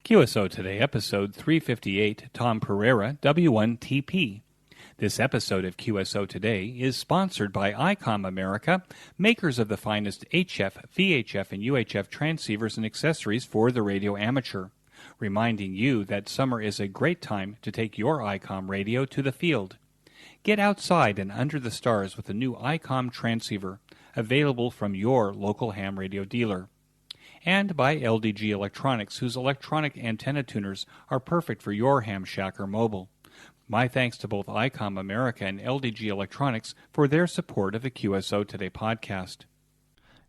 QSO Today, episode 358, Tom Perera, W1TP. This episode of QSO Today is sponsored by Icom America, makers of the finest HF, VHF, and UHF transceivers and accessories for the radio amateur, reminding you that summer is a great time to take your Icom radio to the field. Get outside and under the stars with the new Icom transceiver, available from your local ham radio dealer. And by LDG Electronics, whose electronic antenna tuners are perfect for your ham shack or mobile. My thanks to both Icom America and LDG Electronics for their support of the QSO Today podcast.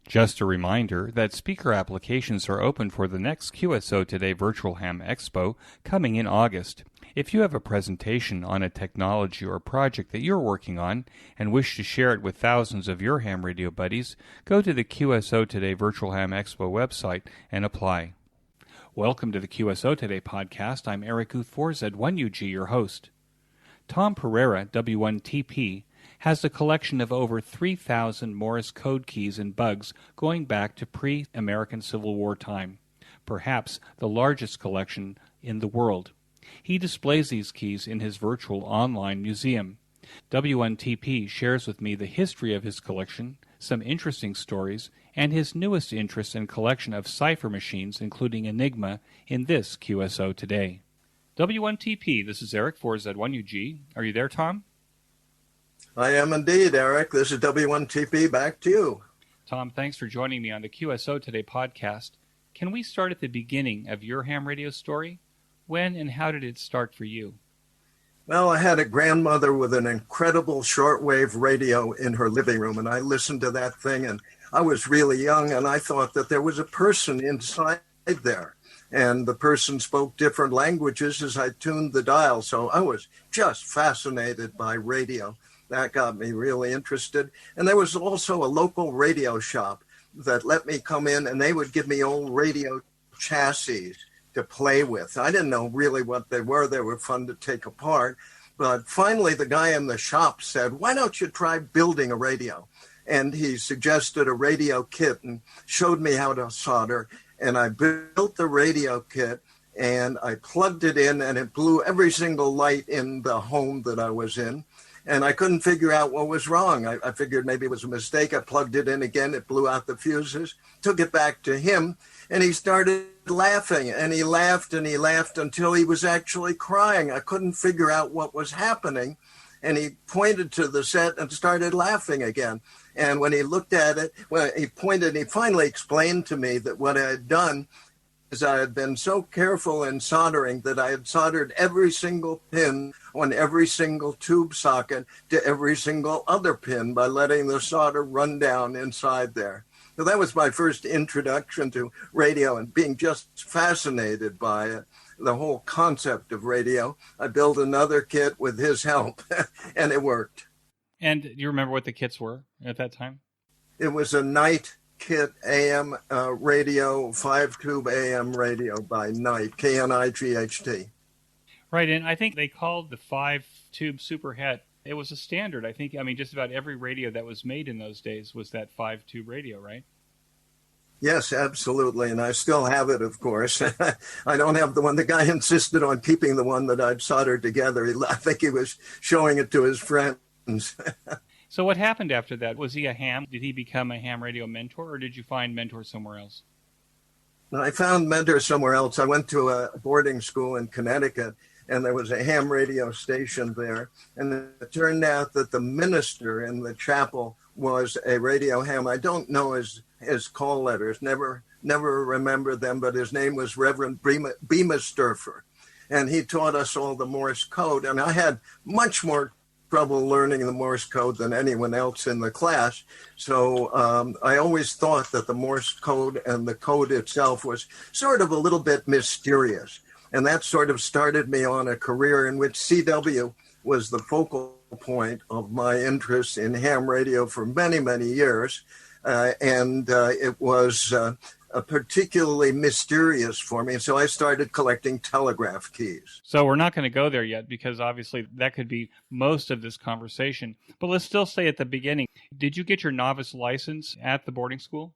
Just a reminder that speaker applications are open for the next QSO Today Virtual Ham Expo coming in August. If you have a presentation on a technology or project that you're working on and wish to share it with thousands of your ham radio buddies, go to the QSO Today Virtual Ham Expo website and apply. Welcome to the QSO Today podcast. I'm Eric Z1UG, your host. Tom Perera, W1TP, has a collection of over 3,000 Morse code keys and bugs going back to pre-American Civil War time, perhaps the largest collection in the world. He displays these keys in his virtual online museum. W1TP shares with me the history of his collection, some interesting stories, and his newest interest and collection of cipher machines, including Enigma, in this QSO Today. W1TP, this is Eric for Z1UG. Are you there, Tom? I am indeed, Eric. This is W1TP. Back to you. Tom, thanks for joining me on the QSO Today podcast. Can we start at the beginning of your ham radio story? When and how did it start for you? Well, I had a grandmother with an incredible shortwave radio in her living room, and I listened to that thing, and I was really young, and I thought that there was a person inside there, and the person spoke different languages as I tuned the dial, so I was just fascinated by radio. That got me really interested, and there was also a local radio shop that let me come in, and they would give me old radio chassis to play with. I didn't know really what they were. They were fun to take apart. But finally, the guy in the shop said, why don't you try building a radio? And he suggested a radio kit and showed me how to solder. And I built the radio kit and I plugged it in and it blew every single light in the home that I was in. And I couldn't figure out what was wrong. I figured maybe it was a mistake. I plugged it in again. It blew out the fuses, took it back to him, and he started laughing. And he laughed until he was actually crying. I couldn't figure out what was happening. And he pointed to the set and started laughing again. And when he looked at it, well, he finally explained to me that what I had done is I had been so careful in soldering that I had soldered every single pin on every single tube socket to every single other pin by letting the solder run down inside there. So that was my first introduction to radio and being just fascinated by it, the whole concept of radio. I built another kit with his help, and it worked. And do you remember what the kits were at that time? It was a Night kit AM radio, 5-tube AM radio by Night, KNIGHT. Right, and I think they called the 5-tube superhet. It was a standard, I think. I mean, just about every radio that was made in those days was that 5-tube radio, right? Yes, absolutely, and I still have it, of course. I don't have the one. The guy insisted on keeping the one that I'd soldered together. I think he was showing it to his friends. So what happened after that? Was he a ham? Did he become a ham radio mentor, or did you find mentor somewhere else? I found mentor somewhere else. I went to a boarding school in Connecticut, and there was a ham radio station there. And it turned out that the minister in the chapel was a radio ham. I don't know his call letters, never remember them, but his name was Reverend Beamersturfer. And he taught us all the Morse code. And I had much more trouble learning the Morse code than anyone else in the class. So I always thought that the Morse code and the code itself was sort of a little bit mysterious. And that sort of started me on a career in which CW was the focal point of my interest in ham radio for many, many years. It was particularly mysterious for me. So I started collecting telegraph keys. So we're not going to go there yet because obviously that could be most of this conversation. But let's still say at the beginning, did you get your novice license at the boarding school?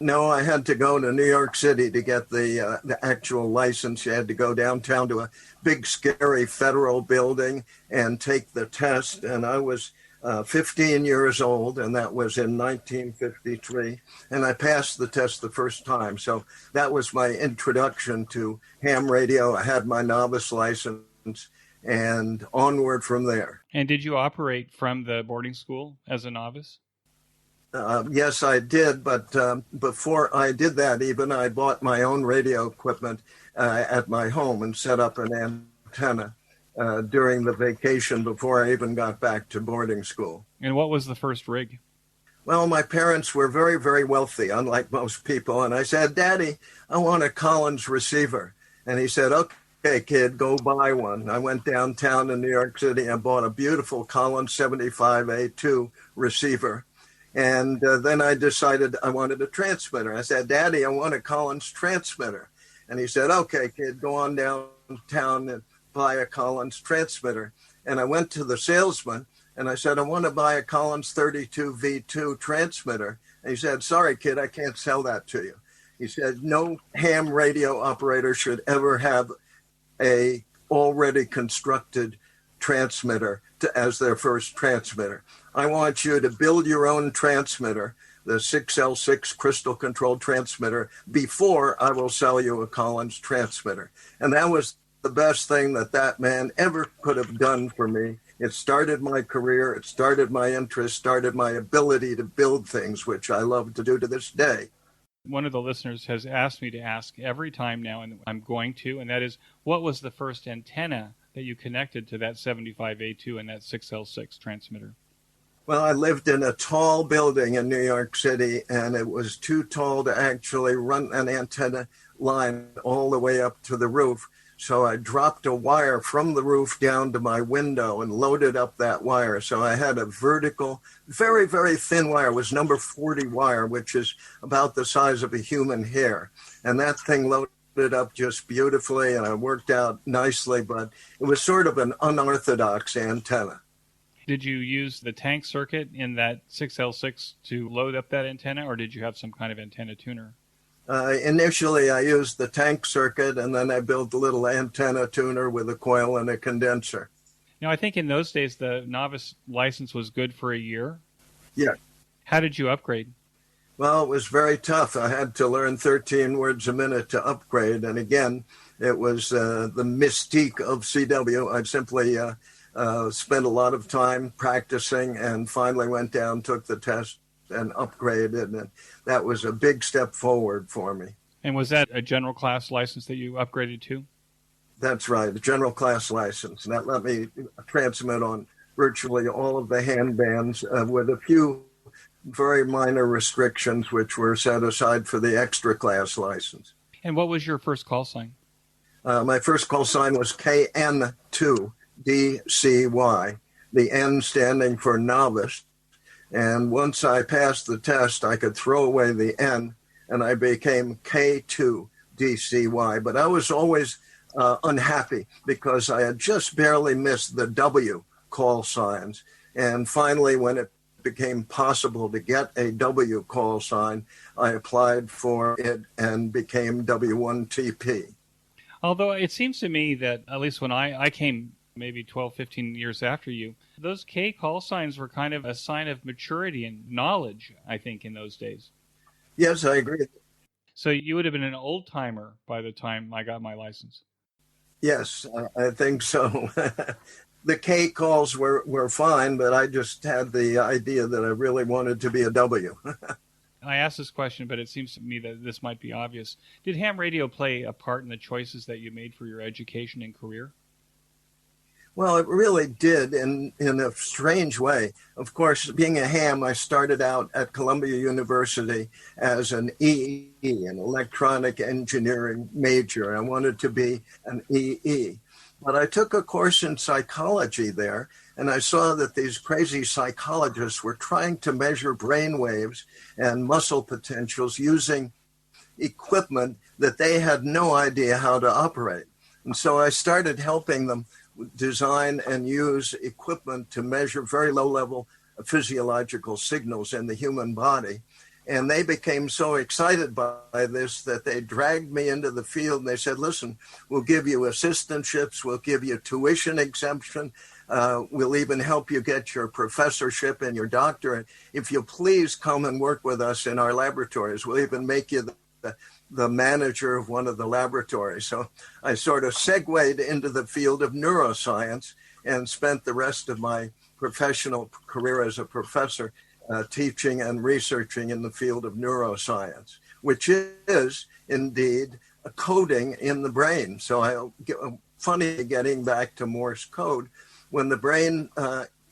No, I had to go to New York City to get the actual license. You had to go downtown to a big, scary federal building and take the test. And I was 15 years old, and that was in 1953. And I passed the test the first time. So that was my introduction to ham radio. I had my novice license and onward from there. And did you operate from the boarding school as a novice? Yes, I did. But before I did that, even I bought my own radio equipment at my home and set up an antenna during the vacation before I even got back to boarding school. And what was the first rig? Well, my parents were very, very wealthy, unlike most people. And I said, Daddy, I want a Collins receiver. And he said, okay, kid, go buy one. I went downtown in New York City and bought a beautiful Collins 75A2 receiver. And then I decided I wanted a transmitter. I said, Daddy, I want a Collins transmitter. And he said, okay, kid, go on downtown and buy a Collins transmitter. And I went to the salesman and I said, I want to buy a Collins 32V2 transmitter. And he said, sorry, kid, I can't sell that to you. He said, no ham radio operator should ever have a already constructed transmitter as their first transmitter. I want you to build your own transmitter, the 6L6 crystal controlled transmitter, before I will sell you a Collins transmitter. And that was the best thing that man ever could have done for me. It started my career, it started my interest, started my ability to build things, which I love to do to this day. One of the listeners has asked me to ask every time now, and I'm going to, and that is, what was the first antenna that you connected to that 75A2 and that 6L6 transmitter? Well, I lived in a tall building in New York City, and it was too tall to actually run an antenna line all the way up to the roof. So I dropped a wire from the roof down to my window and loaded up that wire. So I had a vertical, very, very thin wire. It was number 40 wire, which is about the size of a human hair. And that thing loaded up just beautifully, and it worked out nicely, but it was sort of an unorthodox antenna. Did you use the tank circuit in that 6L6 to load up that antenna, or did you have some kind of antenna tuner? Initially, I used the tank circuit, and then I built a little antenna tuner with a coil and a condenser. Now, I think in those days, the novice license was good for a year. Yeah. How did you upgrade? Well, it was very tough. I had to learn 13 words a minute to upgrade. And again, it was the mystique of CW. I simply spent a lot of time practicing and finally went down, took the test, and upgraded. And that was a big step forward for me. And was that a general class license that you upgraded to? That's right, a general class license. And that let me transmit on virtually all of the hand bands with a few very minor restrictions which were set aside for the extra class license. And what was your first call sign? My first call sign was KN2DCY, the N standing for novice. And once I passed the test, I could throw away the N, and I became K2DCY. But I was always unhappy because I had just barely missed the W call signs. And finally, when it became possible to get a W call sign, I applied for it and became W1TP. Although it seems to me that, at least when I came maybe 12, 15 years after you, those K call signs were kind of a sign of maturity and knowledge, I think, in those days. Yes, I agree. So you would have been an old timer by the time I got my license. Yes, I think so. The K calls were fine, but I just had the idea that I really wanted to be a W. I asked this question, but it seems to me that this might be obvious. Did ham radio play a part in the choices that you made for your education and career? Well, it really did in a strange way. Of course, being a ham, I started out at Columbia University as an EE, an electronic engineering major. I wanted to be an EE. But I took a course in psychology there, and I saw that these crazy psychologists were trying to measure brain waves and muscle potentials using equipment that they had no idea how to operate. And so I started helping them design and use equipment to measure very low-level physiological signals in the human body. And they became so excited by this that they dragged me into the field and they said, listen, we'll give you assistantships, we'll give you tuition exemption, we'll even help you get your professorship and your doctorate. If you please come and work with us in our laboratories, we'll even make you the manager of one of the laboratories. So I sort of segued into the field of neuroscience and spent the rest of my professional career as a professor teaching and researching in the field of neuroscience, which is indeed a coding in the brain. So funny getting back to Morse code, when the brain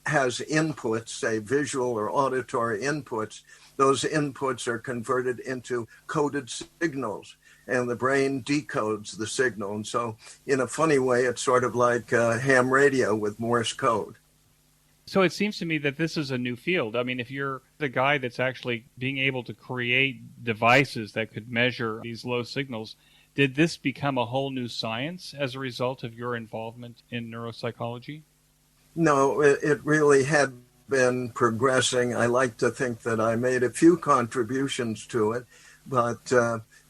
has inputs, say visual or auditory inputs, those inputs are converted into coded signals, and the brain decodes the signal. And so in a funny way, it's sort of like ham radio with Morse code. So it seems to me that this is a new field. I mean, if you're the guy that's actually being able to create devices that could measure these low signals, did this become a whole new science as a result of your involvement in neuropsychology? No, it really had been progressing. I like to think that I made a few contributions to it, but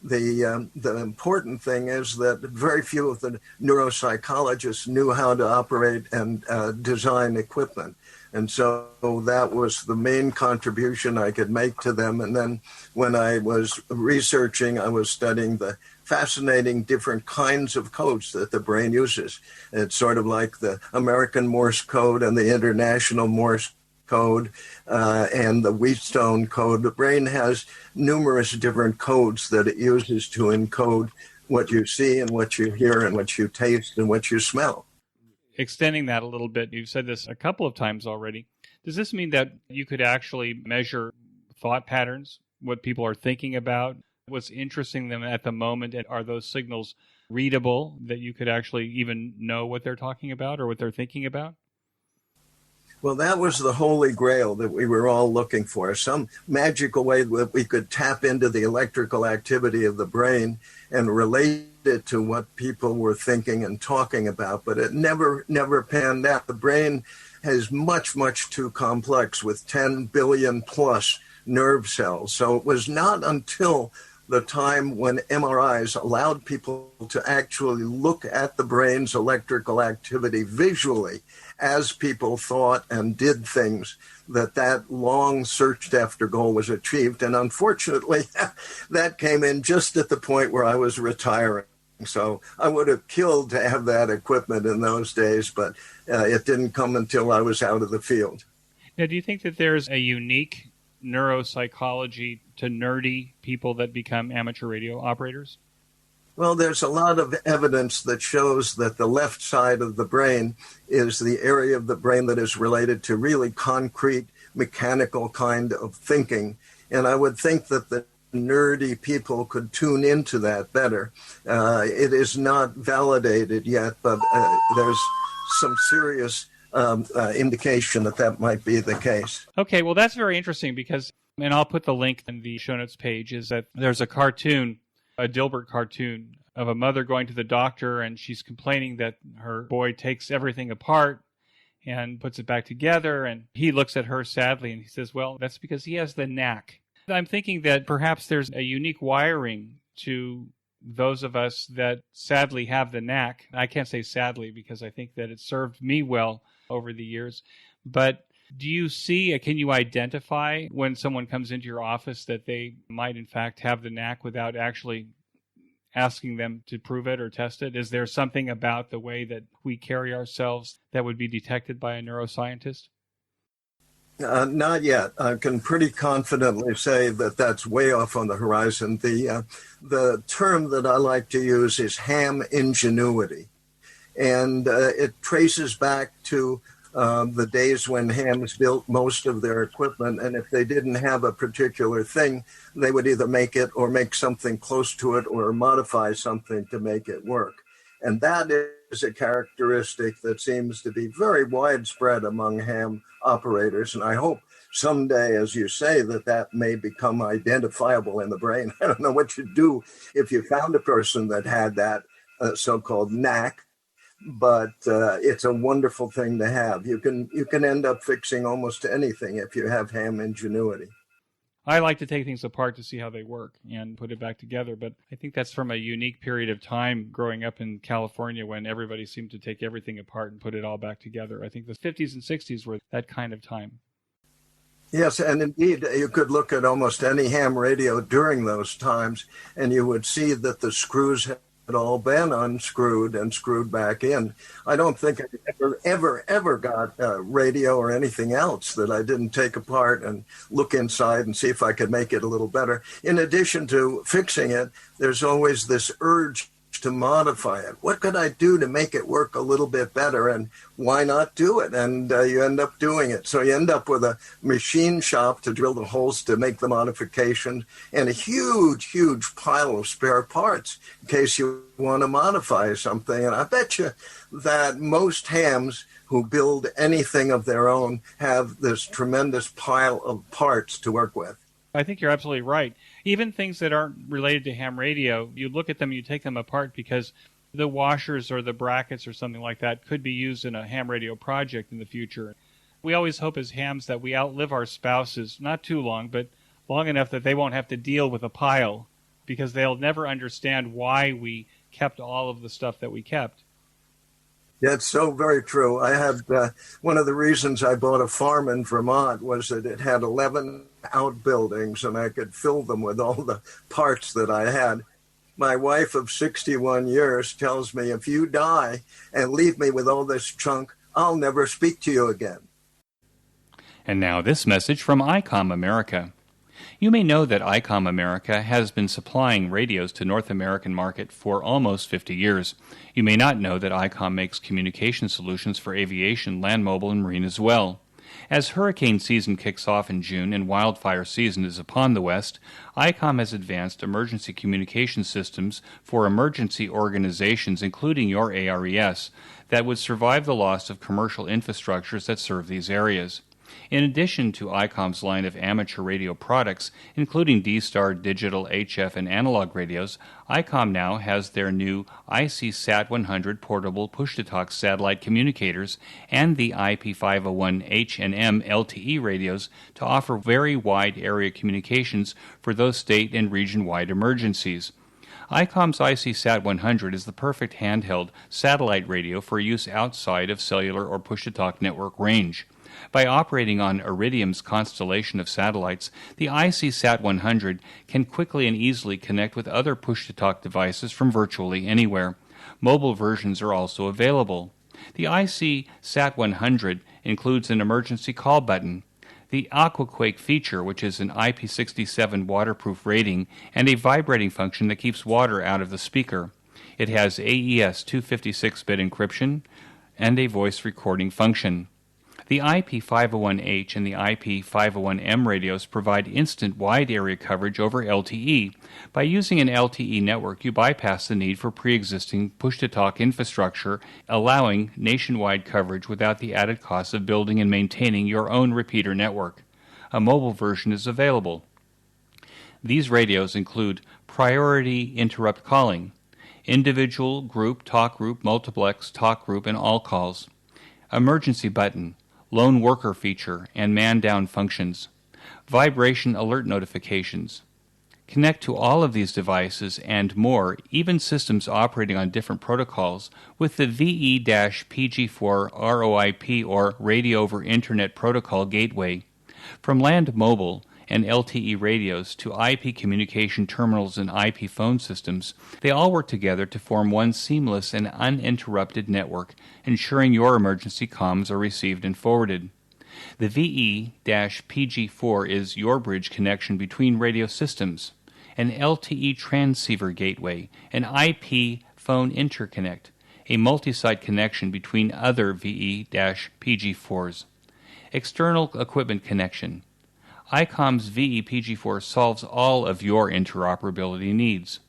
the important thing is that very few of the neuropsychologists knew how to operate and design equipment. And so that was the main contribution I could make to them. And then when I was researching, I was studying the fascinating different kinds of codes that the brain uses. It's sort of like the American Morse code and the International Morse code and the Wheatstone code. The brain has numerous different codes that it uses to encode what you see and what you hear and what you taste and what you smell. Extending that a little bit, you've said this a couple of times already. Does this mean that you could actually measure thought patterns, what people are thinking about, what's interesting them at the moment, and are those signals readable that you could actually even know what they're talking about or what they're thinking about? Well, that was the holy grail that we were all looking for, some magical way that we could tap into the electrical activity of the brain and relate it to what people were thinking and talking about, but it never panned out. The brain is much, much too complex with 10 billion plus nerve cells. So it was not until the time when MRIs allowed people to actually look at the brain's electrical activity visually as people thought and did things that long searched after goal was achieved. And unfortunately, that came in just at the point where I was retiring. So I would have killed to have that equipment in those days, but it didn't come until I was out of the field. Now, do you think that there's a unique neuropsychology to nerdy people that become amateur radio operators? Well, there's a lot of evidence that shows that the left side of the brain is the area of the brain that is related to really concrete, mechanical kind of thinking. And I would think that the nerdy people could tune into that better. It is not validated yet, but there's some serious indication that might be the case. Okay, well, that's very interesting because, and I'll put the link in the show notes page, is that there's a cartoon, a Dilbert cartoon, of a mother going to the doctor, and she's complaining that her boy takes everything apart and puts it back together, and he looks at her sadly, and he says, well, that's because he has the knack. I'm thinking that perhaps there's a unique wiring to those of us that sadly have the knack. I can't say sadly because I think that it served me well over the years. But do you see, can you identify when someone comes into your office that they might in fact have the knack without actually asking them to prove it or test it? Is there something about the way that we carry ourselves that would be detected by a neuroscientist? Not yet. I can pretty confidently say that that's way off on the horizon. The term that I like to use is ham ingenuity. And it traces back to the days when hams built most of their equipment. And if they didn't have a particular thing, they would either make it or make something close to it or modify something to make it work. And that is a characteristic that seems to be very widespread among ham operators. And I hope someday, as you say, that may become identifiable in the brain. I don't know what you'd do if you found a person that had that so-called knack, but it's a wonderful thing to have. You can end up fixing almost anything if you have ham ingenuity. I like to take things apart to see how they work and put it back together, but I think that's from a unique period of time growing up in California when everybody seemed to take everything apart and put it all back together. I think the 50s and 60s were that kind of time. Yes, and indeed, you could look at almost any ham radio during those times, and you would see that the screws had all been unscrewed and screwed back in. I don't think I ever got a radio or anything else that I didn't take apart and look inside and see if I could make it a little better. In addition to fixing it, there's always this urge to modify it. What could I do to make it work a little bit better? And why not do it? And you end up doing it. So you end up with a machine shop to drill the holes to make the modification and a huge pile of spare parts in case you want to modify something. And I bet you that most hams who build anything of their own have this tremendous pile of parts to work with. I think you're absolutely right. Even things that aren't related to ham radio, you look at them, you take them apart because the washers or the brackets or something like that could be used in a ham radio project in the future. We always hope as hams that we outlive our spouses, not too long, but long enough that they won't have to deal with a pile because they'll never understand why we kept all of the stuff that we kept. That's so very true. I had one of the reasons I bought a farm in Vermont was that it had 11 outbuildings and I could fill them with all the parts that I had. My wife of 61 years tells me, if you die and leave me with all this junk, I'll never speak to you again. And now this message from Icom America. You may know that Icom America has been supplying radios to North American market for almost 50 years. You may not know that Icom makes communication solutions for aviation, land mobile, and marine as well. As hurricane season kicks off in June and wildfire season is upon the West, Icom has advanced emergency communication systems for emergency organizations, including your ARES, that would survive the loss of commercial infrastructures that serve these areas. In addition to Icom's line of amateur radio products, including D-Star digital, HF, and analog radios, Icom now has their new IC Sat100 portable push-to-talk satellite communicators and the IP501H and M LTE radios to offer very wide area communications for those state and region-wide emergencies. Icom's IC Sat100 is the perfect handheld satellite radio for use outside of cellular or push-to-talk network range. By operating on Iridium's constellation of satellites, the IC Sat100 can quickly and easily connect with other push-to-talk devices from virtually anywhere. Mobile versions are also available. The IC Sat100 includes an emergency call button, the AquaQuake feature, which is an IP67 waterproof rating, and a vibrating function that keeps water out of the speaker. It has AES 256-bit encryption and a voice recording function. The IP501H and the IP501M radios provide instant wide area coverage over LTE. By using an LTE network, you bypass the need for pre-existing push-to-talk infrastructure, allowing nationwide coverage without the added cost of building and maintaining your own repeater network. A mobile version is available. These radios include priority interrupt calling, individual, group, talk group, multiplex, talk group, and all calls, emergency button, lone worker feature, and man-down functions, vibration alert notifications. Connect to all of these devices and more, even systems operating on different protocols, with the VE-PG4 ROIP or Radio over Internet Protocol Gateway. From land mobile and LTE radios to IP communication terminals and IP phone systems, they all work together to form one seamless and uninterrupted network, ensuring your emergency comms are received and forwarded. The VE-PG4 is your bridge connection between radio systems, an LTE transceiver gateway, an IP phone interconnect, a multi-site connection between other VE-PG4s, external equipment connection. Icom's VE-PG4 solves all of your interoperability needs.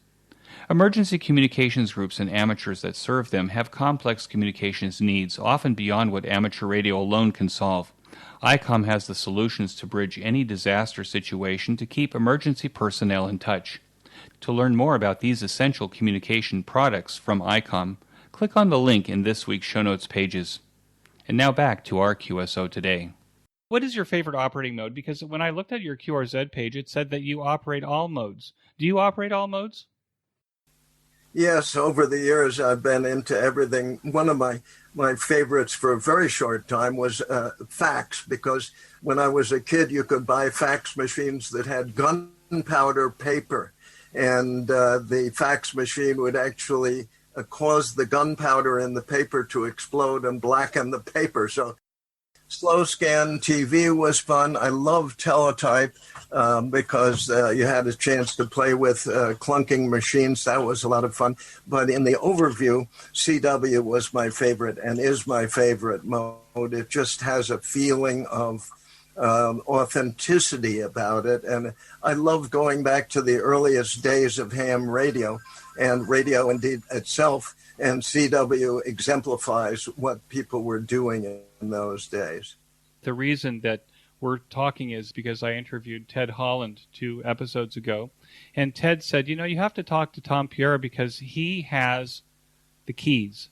Emergency communications groups and amateurs that serve them have complex communications needs, often beyond what amateur radio alone can solve. Icom has the solutions to bridge any disaster situation to keep emergency personnel in touch. To learn more about these essential communication products from Icom, click on the link in this week's show notes pages. And now back to our QSO Today. What is your favorite operating mode? Because when I looked at your QRZ page, it said that you operate all modes. Do you operate all modes? Yes, over the years, I've been into everything. One of my favorites for a very short time was fax, because when I was a kid, you could buy fax machines that had gunpowder paper, and the fax machine would actually cause the gunpowder in the paper to explode and blacken the paper. So slow scan TV was fun. I loved teletype because you had a chance to play with clunking machines. That was a lot of fun. But in the overview, CW was my favorite and is my favorite mode. It just has a feeling of authenticity about it. And I love going back to the earliest days of ham radio and radio indeed itself. And CW exemplifies what people were doing in those days. The reason that we're talking is because I interviewed Ted Holland 2 episodes ago. And Ted said, you have to talk to Tom Perera because he has the keys.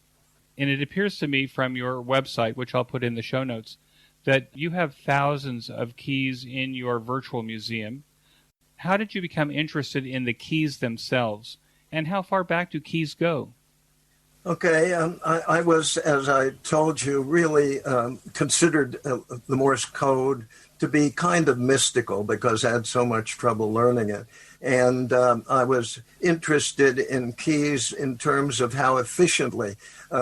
And it appears to me from your website, which I'll put in the show notes, that you have thousands of keys in your virtual museum. How did you become interested in the keys themselves? And how far back do keys go? Okay, I was, as I told you, really considered the Morse code to be kind of mystical because I had so much trouble learning it. And I was interested in keys in terms of how efficiently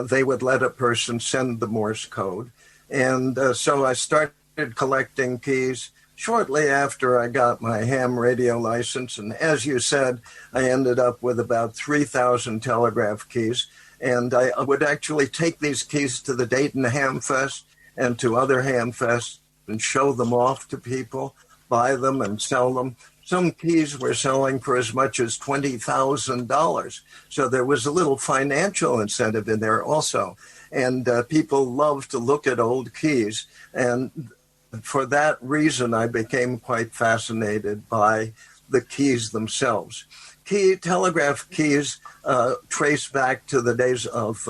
they would let a person send the Morse code. And so I started collecting keys shortly after I got my ham radio license. And as you said, I ended up with about 3,000 telegraph keys. And I would actually take these keys to the Dayton Ham Fest and to other ham fests and show them off to people, buy them and sell them. Some keys were selling for as much as $20,000. So there was a little financial incentive in there also. And people love to look at old keys. And for that reason, I became quite fascinated by the keys themselves. Telegraph keys trace back to the days of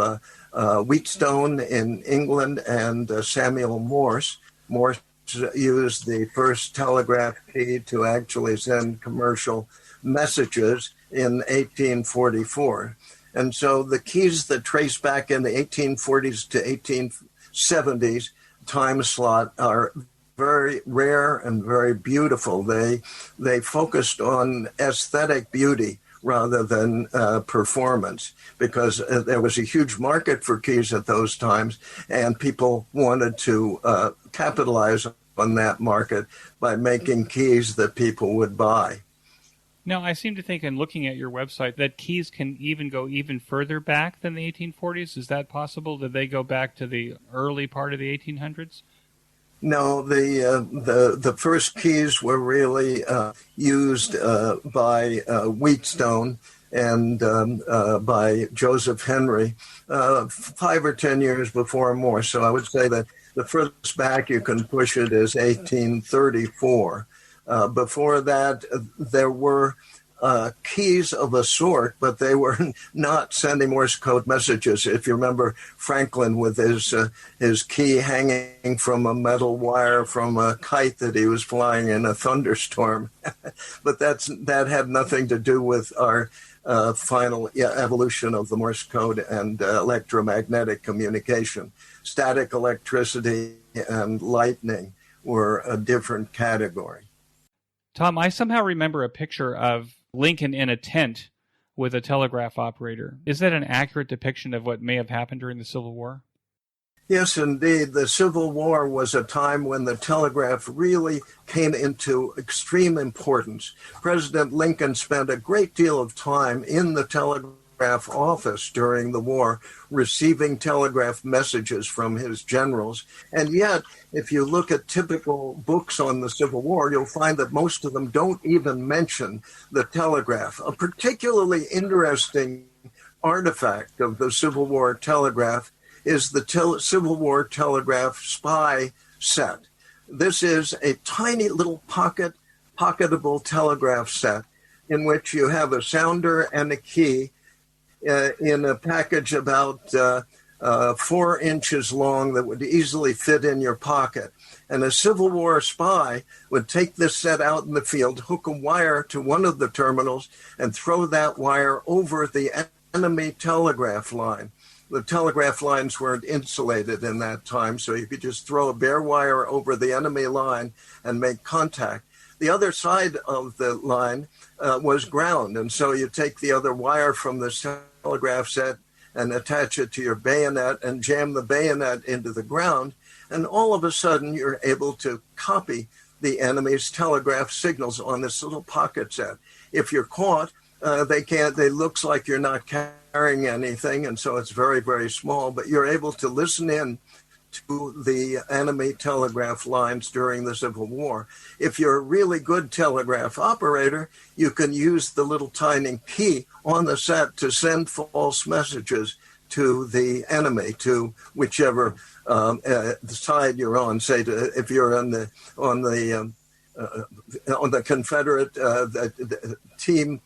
Wheatstone in England and Samuel Morse. Morse used the first telegraph key to actually send commercial messages in 1844. And so the keys that trace back in the 1840s to 1870s time slot are very rare and very beautiful. They focused on aesthetic beauty rather than performance because there was a huge market for keys at those times, and people wanted to capitalize on that market by making keys that people would buy. Now, I seem to think in looking at your website that keys can even go even further back than the 1840s. Is that possible? Did they go back to the early part of the 1800s? No, the first keys were really used by Wheatstone and by Joseph Henry 5 or 10 years before Morse. So I would say that the furthest back you can push it is 1834. Before that, there were keys of a sort, but they were not sending Morse code messages. If you remember Franklin with his key hanging from a metal wire from a kite that he was flying in a thunderstorm. But that had nothing to do with our final evolution of the Morse code and electromagnetic communication. Static electricity and lightning were a different category. Tom, I somehow remember a picture of Lincoln in a tent with a telegraph operator. Is that an accurate depiction of what may have happened during the Civil War? Yes, indeed. The Civil War was a time when the telegraph really came into extreme importance. President Lincoln spent a great deal of time in the telegraph office during the war, receiving telegraph messages from his generals. And yet, if you look at typical books on the Civil War, you'll find that most of them don't even mention the telegraph. A particularly interesting artifact of the Civil War telegraph is the Civil War telegraph spy set. This is a tiny little pocketable telegraph set in which you have a sounder and a key in a package about 4 inches long that would easily fit in your pocket. And a Civil War spy would take this set out in the field, hook a wire to one of the terminals, and throw that wire over the enemy telegraph line. The telegraph lines weren't insulated in that time, so you could just throw a bare wire over the enemy line and make contact. The other side of the line was ground, and so you take the other wire from the telegraph set and attach it to your bayonet and jam the bayonet into the ground, and all of a sudden you're able to copy the enemy's telegraph signals on this little pocket set. If you're caught, they looks like you're not carrying anything, and so it's very, very small, but you're able to listen in to the enemy telegraph lines during the Civil War. If you're a really good telegraph operator, you can use the little tiny key on the set to send false messages to the enemy, to whichever side you're on. Say, if you're on the Confederate team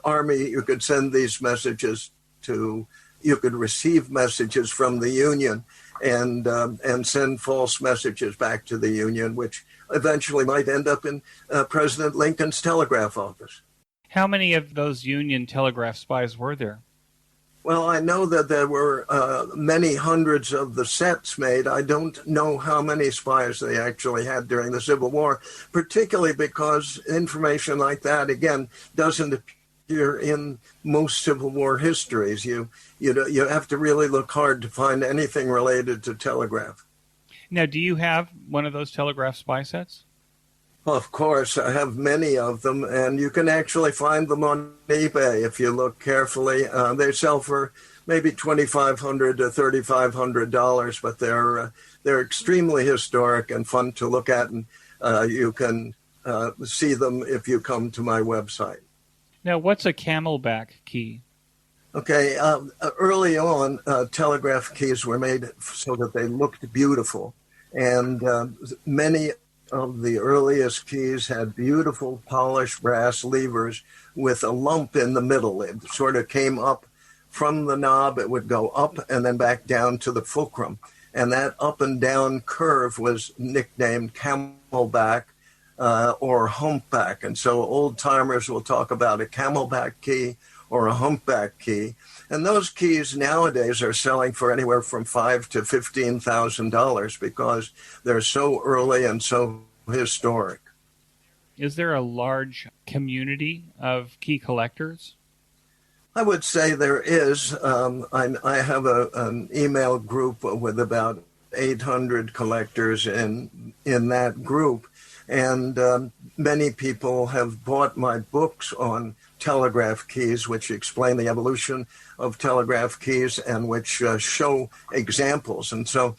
army, you could send these messages to. You could receive messages from the Union and send false messages back to the Union, which eventually might end up in President Lincoln's telegraph office. How many of those Union telegraph spies were there? Well, I know that there were many hundreds of the sets made. I don't know how many spies they actually had during the Civil War, particularly because information like that, again, doesn't appear in most Civil War histories. You have to really look hard to find anything related to telegraph. Now, do you have one of those telegraph spy sets? Of course, I have many of them, and you can actually find them on eBay if you look carefully. They sell for maybe $2,500 to $3,500, but they're extremely historic and fun to look at, and you can see them if you come to my website. Now, what's a camelback key? Okay, early on, telegraph keys were made so that they looked beautiful, and many of the earliest keys had beautiful polished brass levers with a lump in the middle. It sort of came up from the knob. It would go up and then back down to the fulcrum. And that up and down curve was nicknamed camelback or humpback. And so old timers will talk about a camelback key or a humpback key. And those keys nowadays are selling for anywhere from $5,000 to $15,000 because they're so early and so historic. Is there a large community of key collectors? I would say there is. I have an email group with about 800 collectors in that group, and many people have bought my books on telegraph keys, which explain the evolution of telegraph keys and which show examples. And so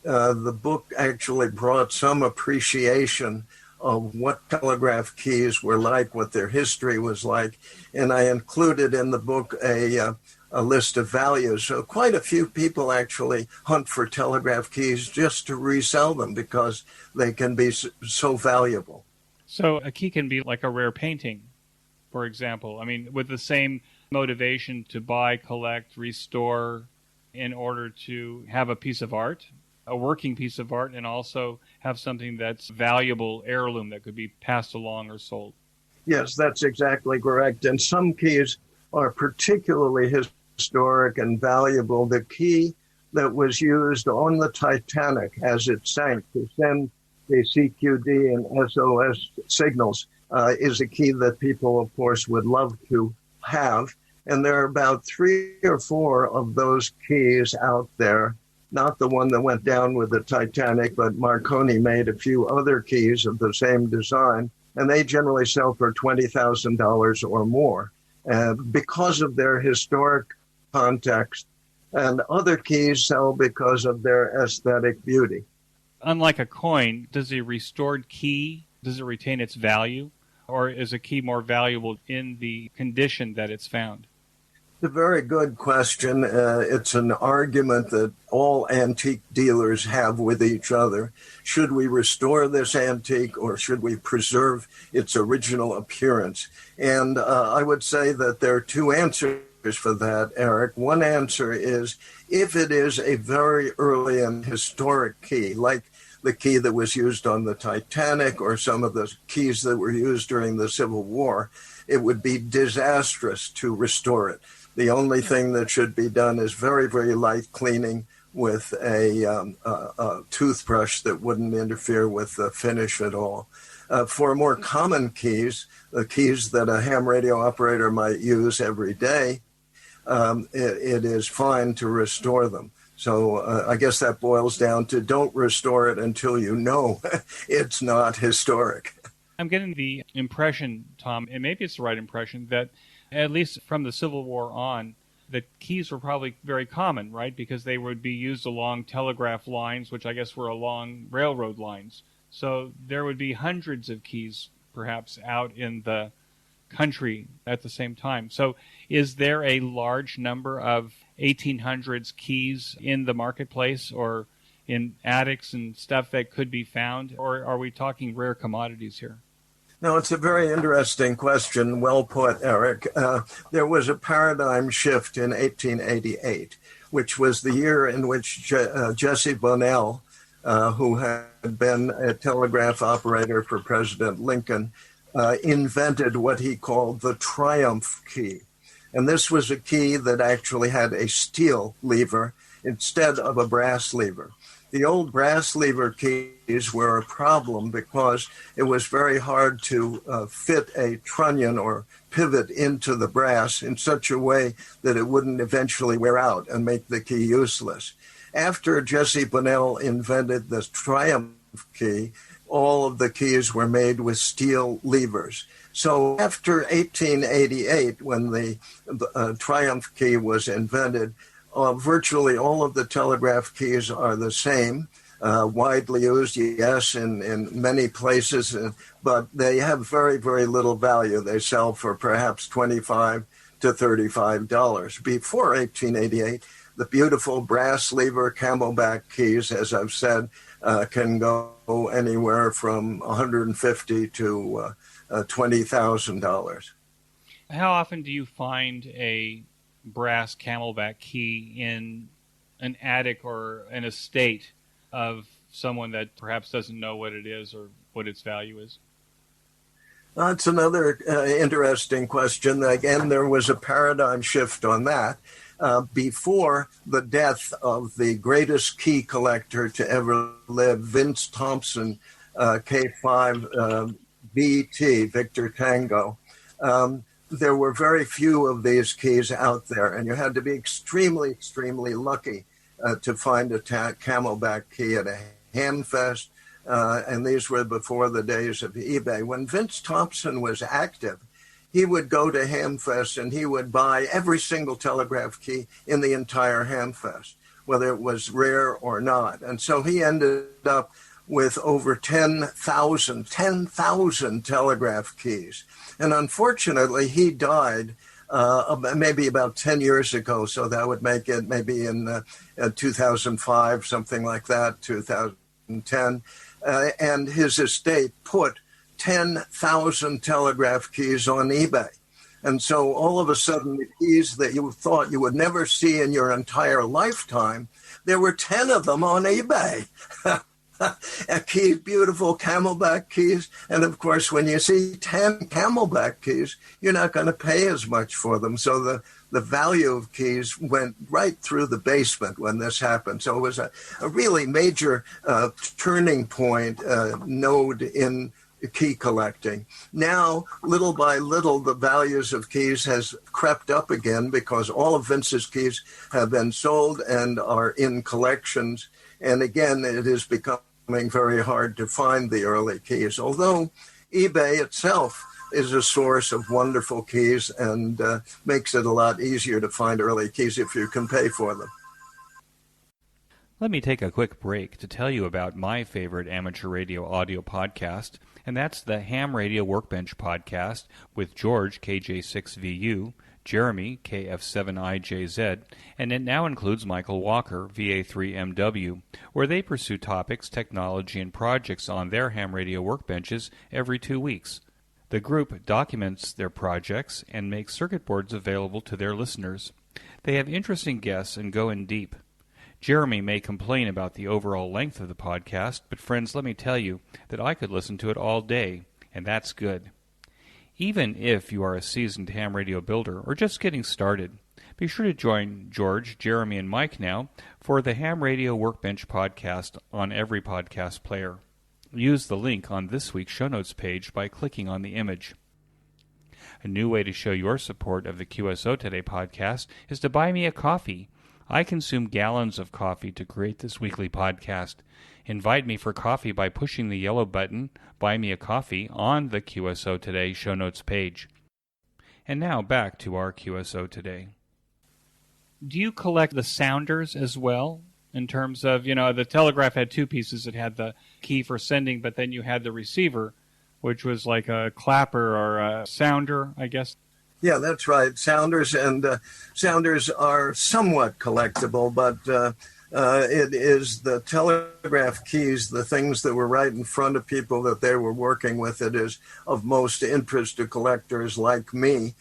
the book actually brought some appreciation of what telegraph keys were like, what their history was like. And I included in the book a list of values. So quite a few people actually hunt for telegraph keys just to resell them because they can be so valuable. So a key can be like a rare painting, for example. I mean, with the same motivation to buy, collect, restore in order to have a piece of art, a working piece of art, and also have something that's valuable heirloom that could be passed along or sold. Yes, that's exactly correct. And some keys are particularly historic and valuable. The key that was used on the Titanic as it sank to send the CQD and SOS signals is a key that people, of course, would love to have. And there are about 3 or 4 of those keys out there. Not the one that went down with the Titanic, but Marconi made a few other keys of the same design, and they generally sell for $20,000 or more because of their historic context. And other keys sell because of their aesthetic beauty. Unlike a coin, does a restored key, does it retain its value? Or is a key more valuable in the condition that it's found? It's a very good question. It's an argument that all antique dealers have with each other. Should we restore this antique or should we preserve its original appearance? And I would say that there are 2 answers for that, Eric. One answer is if it is a very early and historic key, like the key that was used on the Titanic or some of the keys that were used during the Civil War, it would be disastrous to restore it. The only thing that should be done is very, very light cleaning with a toothbrush that wouldn't interfere with the finish at all. For more common keys, the keys that a ham radio operator might use every day, it is fine to restore them. So I guess that boils down to don't restore it until you know it's not historic. I'm getting the impression, Tom, and maybe it's the right impression, that at least from the Civil War on, the keys were probably very common, right? Because they would be used along telegraph lines, which I guess were along railroad lines. So there would be hundreds of keys perhaps out in the country at the same time. So is there a large number of 1800s keys in the marketplace or in attics and stuff that could be found? Or are we talking rare commodities here? No, it's a very interesting question. Well put, Eric. There was a paradigm shift in 1888, which was the year in which Jesse Bonnell, who had been a telegraph operator for President Lincoln, invented what he called the Triumph key. And this was a key that actually had a steel lever instead of a brass lever. The old brass lever keys were a problem because it was very hard to fit a trunnion or pivot into the brass in such a way that it wouldn't eventually wear out and make the key useless. After Jesse Bonnell invented the Triumph key, all of the keys were made with steel levers. So after 1888, when the Triumph key was invented, virtually all of the telegraph keys are the same, widely used, yes, in many places, but they have very, very little value. They sell for perhaps $25 to $35. Before 1888, the beautiful brass lever camelback keys, as I've said, can go anywhere from $150 to $20,000. How often do you find a brass camelback key in an attic or an estate of someone that perhaps doesn't know what it is or what its value is? That's another interesting question. Again, there was a paradigm shift on that. Before the death of the greatest key collector to ever live, Vince Thompson, K5 BT, Victor Tango, there were very few of these keys out there, and you had to be extremely, extremely lucky to find a camelback key at a hamfest, and these were before the days of eBay. When Vince Thompson was active, he would go to hamfest and he would buy every single telegraph key in the entire hamfest, whether it was rare or not. And so he ended up with over 10,000 telegraph keys. And unfortunately, he died maybe about 10 years ago, so that would make it maybe in 2005, something like that, 2010. And his estate put 10,000 telegraph keys on eBay. And so all of a sudden, the keys that you thought you would never see in your entire lifetime, there were 10 of them on eBay. Keys, beautiful camelback keys. And of course, when you see 10 camelback keys, you're not going to pay as much for them. So the value of keys went right through the basement when this happened. So it was a really major turning point node in key collecting. Now, little by little, the values of keys has crept up again because all of Vince's keys have been sold and are in collections. And again, it is becoming very hard to find the early keys, although eBay itself is a source of wonderful keys and makes it a lot easier to find early keys if you can pay for them. Let me take a quick break to tell you about my favorite amateur radio audio podcast, and that's the Ham Radio Workbench podcast with George, KJ6VU, Jeremy, KF7IJZ, and it now includes Michael Walker, VA3MW, where they pursue topics, technology, and projects on their ham radio workbenches every 2 weeks. The group documents their projects and makes circuit boards available to their listeners. They have interesting guests and go in deep. Jeremy may complain about the overall length of the podcast, but friends, let me tell you that I could listen to it all day, and that's good. Even if you are a seasoned ham radio builder or just getting started, be sure to join George, Jeremy, and Mike now for the Ham Radio Workbench podcast on every podcast player. Use the link on this week's show notes page by clicking on the image. A new way to show your support of the QSO Today podcast is to buy me a coffee. I consume gallons of coffee to create this weekly podcast. Invite me for coffee by pushing the yellow button, Buy Me a Coffee, on the QSO Today show notes page. And now back to our QSO Today. Do you collect the sounders as well? In terms of, the telegraph had two pieces. It had the key for sending, but then you had the receiver, which was like a clapper or a sounder, I guess. Yeah, that's right. Sounders are somewhat collectible, but it is the telegraph keys, the things that were right in front of people that they were working with. It is of most interest to collectors like me.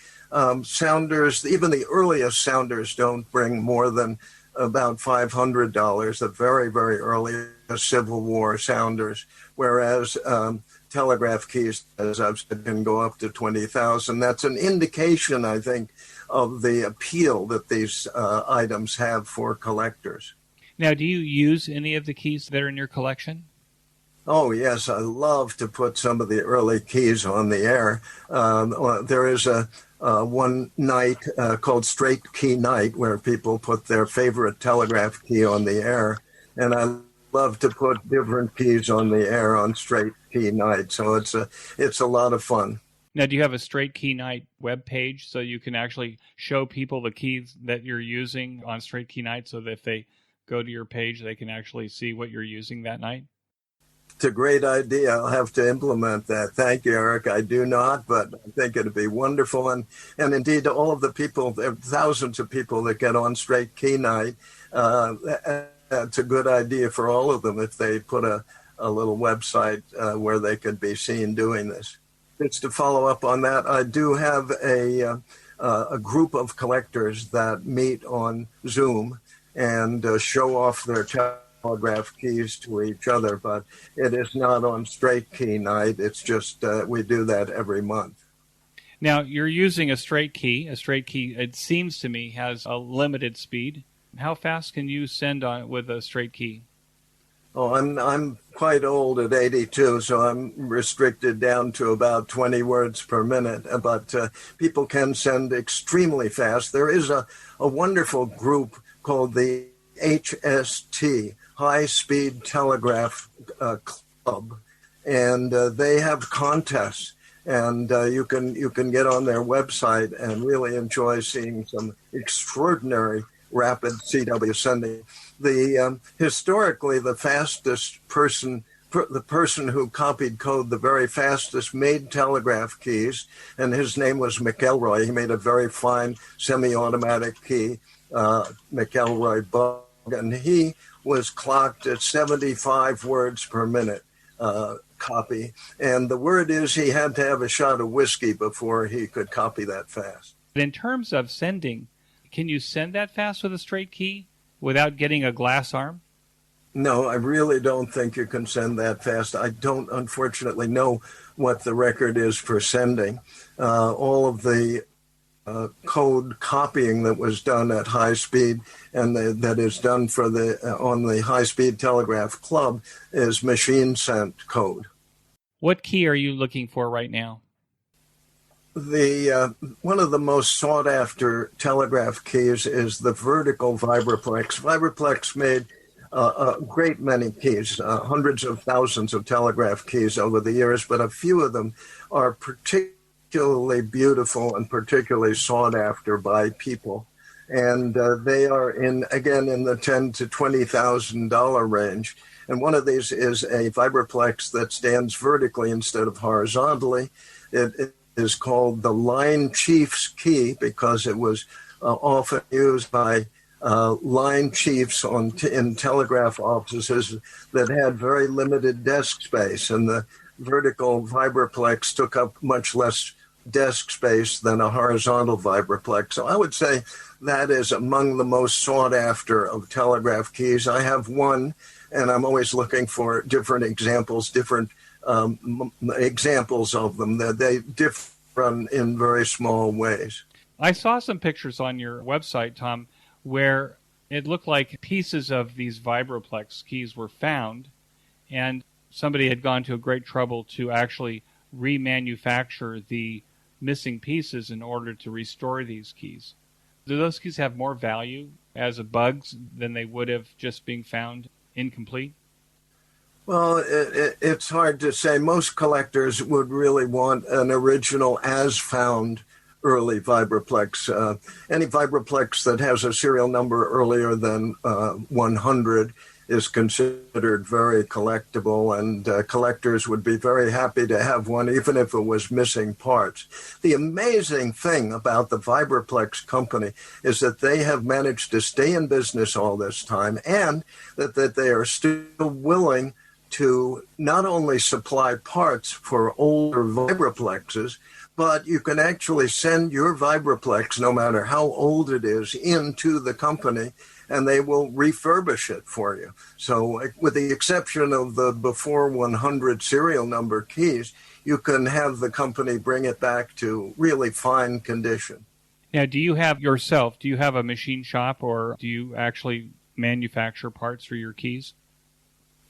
Sounders, even the earliest sounders, don't bring more than about $500, the very, very early Civil War sounders, whereas telegraph keys, as I've said, can go up to $20,000. That's an indication, I think, of the appeal that these items have for collectors. Now, do you use any of the keys that are in your collection? Oh, yes. I love to put some of the early keys on the air. There is one night called Straight Key Night where people put their favorite telegraph key on the air. And I love to put different keys on the air on Straight Key Night. So it's a lot of fun. Now, do you have a Straight Key Night web page so you can actually show people the keys that you're using on Straight Key Night so that if they go to your page, they can actually see what you're using that night? It's a great idea. I'll have to implement that. Thank you, Eric. I do not, but I think it'd be wonderful. And indeed, all of the people, there are thousands of people that get on Straight Key Night. It's a good idea for all of them if they put a little website where they could be seen doing this. Just to follow up on that, I do have a group of collectors that meet on Zoom and show off their telegraph keys to each other, but it is not on Straight Key Night. It's just we do that every month. Now, you're using a straight key. A straight key, it seems to me, has a limited speed. How fast can you send on with a straight key? Oh, I'm quite old at 82, so I'm restricted down to about 20 words per minute. But people can send extremely fast. There is a wonderful group called the HST, High Speed Telegraph Club, and they have contests. And you can get on their website and really enjoy seeing some extraordinary rapid CW sending. Historically, the fastest person, the person who copied code the very fastest, made telegraph keys, and his name was McElroy. He made a very fine semi-automatic key, McElroy Bug, and he was clocked at 75 words per minute copy. And the word is he had to have a shot of whiskey before he could copy that fast. In terms of sending, can you send that fast with a straight key without getting a glass arm? No, I really don't think you can send that fast. I don't, unfortunately, know what the record is for sending. All of the code copying that was done at high speed and that is done for on the High Speed Telegraph Club is machine sent code. What key are you looking for right now? One of the most sought after telegraph keys is the vertical Vibroplex. Vibroplex made a great many keys, hundreds of thousands of telegraph keys over the years, but a few of them are particularly beautiful and particularly sought after by people. And they are in the $10,000 to $20,000 range. And one of these is a Vibroplex that stands vertically instead of horizontally. It is called the Line Chief's key because it was often used by line chiefs in telegraph offices that had very limited desk space. And vertical Vibroplex took up much less desk space than a horizontal Vibroplex. So I would say that is among the most sought after of telegraph keys. I have one, and I'm always looking for different examples, different examples of them. That they differ in very small ways. I saw some pictures on your website, Tom, where it looked like pieces of these Vibroplex keys were found, and somebody had gone to a great trouble to actually remanufacture the missing pieces in order to restore these keys. Do those keys have more value as a bugs than they would have just being found incomplete? Well, it's hard to say. Most collectors would really want an original as-found early Vibroplex. Any Vibroplex that has a serial number earlier than 100 is considered very collectible, and collectors would be very happy to have one, even if it was missing parts. The amazing thing about the Vibroplex company is that they have managed to stay in business all this time, and that they are still willing to not only supply parts for older Vibroplexes, but you can actually send your Vibroplex, no matter how old it is, into the company, and they will refurbish it for you. So with the exception of the before 100 serial number keys, you can have the company bring it back to really fine condition. Now, do you have a machine shop, or do you actually manufacture parts for your keys?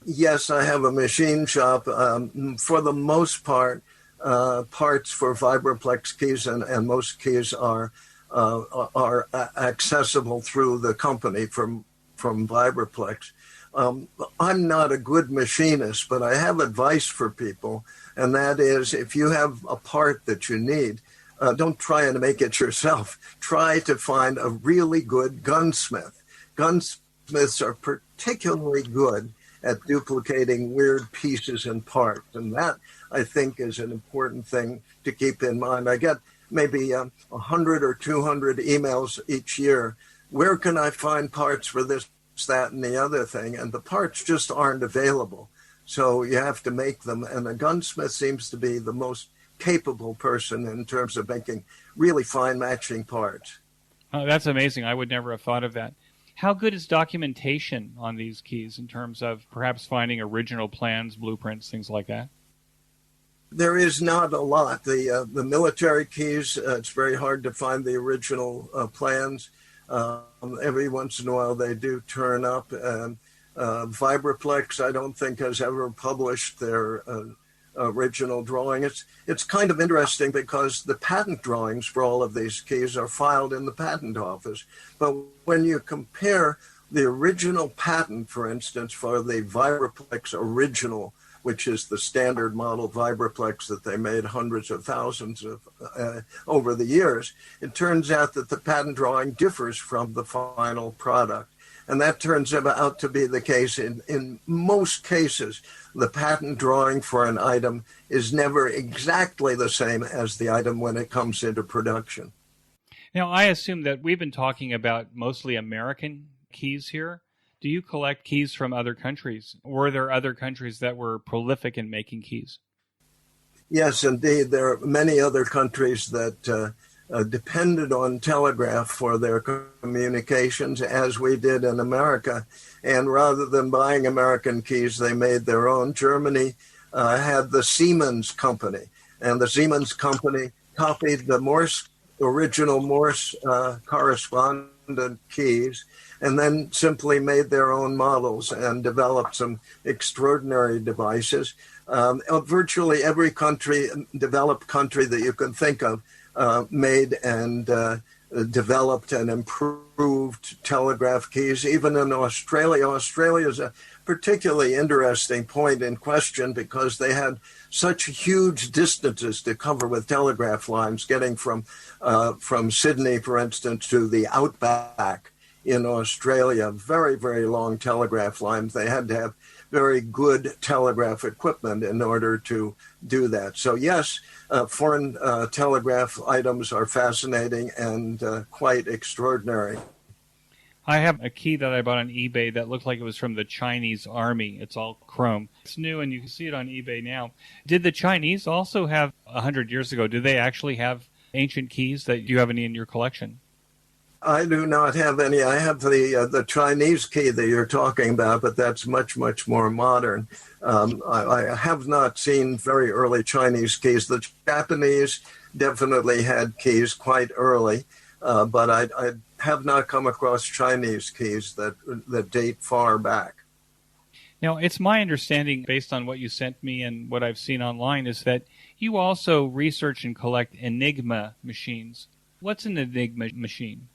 Yes, I have a machine shop. For the most part, parts for Vibroplex keys and most keys are accessible through the company from Vibroplex. I'm not a good machinist, but I have advice for people, and that is, if you have a part that you need, don't try and make it yourself. Try to find a really good gunsmith. Gunsmiths are particularly good at duplicating weird pieces and parts, and that, I think, is an important thing to keep in mind. I get maybe 100 or 200 emails each year. Where can I find parts for this, that, and the other thing? And the parts just aren't available. So you have to make them. And a gunsmith seems to be the most capable person in terms of making really fine matching parts. Oh, that's amazing. I would never have thought of that. How good is documentation on these keys in terms of perhaps finding original plans, blueprints, things like that? There is not a lot. The military keys, it's very hard to find the original plans. Every once in a while they do turn up. Vibroplex, I don't think, has ever published their original drawing. It's kind of interesting because the patent drawings for all of these keys are filed in the patent office. But when you compare the original patent, for instance, for the Vibroplex original, which is the standard model Vibroplex that they made hundreds of thousands of over the years, it turns out that the patent drawing differs from the final product. And that turns out to be the case in most cases. The patent drawing for an item is never exactly the same as the item when it comes into production. Now, I assume that we've been talking about mostly American keys here. Do you collect keys from other countries? Were there other countries that were prolific in making keys? Yes, indeed. There are many other countries that depended on telegraph for their communications, as we did in America. And rather than buying American keys, they made their own. Germany had the Siemens Company, and the Siemens Company copied the original Morse correspondent keys, and then simply made their own models and developed some extraordinary devices. Virtually every developed country that you can think of, made and developed and improved telegraph keys. Even in Australia, Australia is a particularly interesting point in question because they had such huge distances to cover with telegraph lines, getting from Sydney, for instance, to the outback in Australia, very, very long telegraph lines. They had to have very good telegraph equipment in order to do that. So yes, foreign telegraph items are fascinating and quite extraordinary. I have a key that I bought on eBay that looked like it was from the Chinese army. It's all chrome. It's new, and you can see it on eBay now. Did the Chinese also have, 100 years ago, did they actually have ancient keys? Do you have any in your collection? I do not have any. I have the Chinese key that you're talking about, but that's much, much more modern. I have not seen very early Chinese keys. The Japanese definitely had keys quite early, but I have not come across Chinese keys that date far back. Now, it's my understanding, based on what you sent me and what I've seen online, is that you also research and collect Enigma machines. What's an Enigma machine?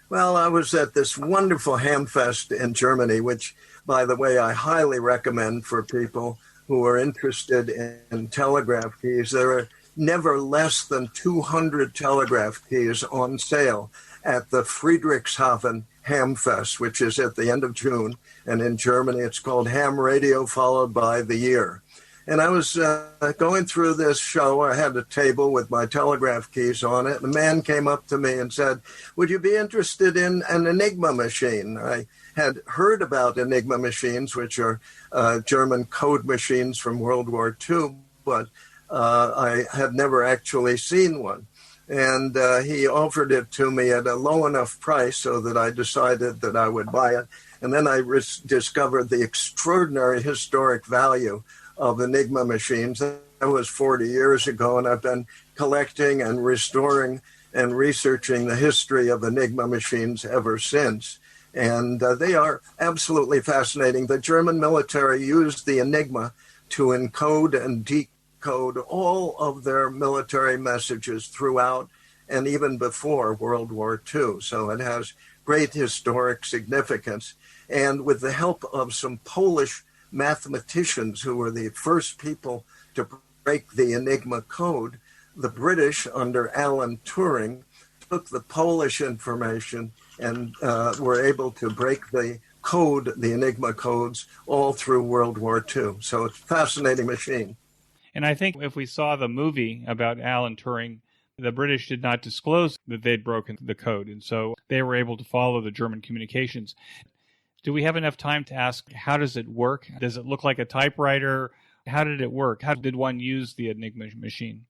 Well, I was at this wonderful Hamfest in Germany, which, by the way, I highly recommend for people who are interested in telegraph keys. There are never less than 200 telegraph keys on sale at the Friedrichshafen Hamfest, which is at the end of June. And in Germany, it's called Ham Radio, followed by the year. And I was going through this show. I had a table with my telegraph keys on it. And a man came up to me and said, "Would you be interested in an Enigma machine?" I had heard about Enigma machines, which are German code machines from World War II, but I had never actually seen one. And he offered it to me at a low enough price so that I decided that I would buy it. And then I discovered the extraordinary historic value of Enigma machines. That was 40 years ago, and I've been collecting and restoring and researching the history of Enigma machines ever since. And they are absolutely fascinating. The German military used the Enigma to encode and decode all of their military messages throughout and even before World War II. So it has great historic significance. And with the help of some Polish mathematicians who were the first people to break the Enigma code, the British under Alan Turing took the Polish information and were able to break the code, the Enigma codes, all through World War II. So it's a fascinating machine. And I think if we saw the movie about Alan Turing, the British did not disclose that they'd broken the code, and so they were able to follow the German communications. Do we have enough time to ask, how does it work? Does it look like a typewriter? How did it work? How did one use the Enigma machine?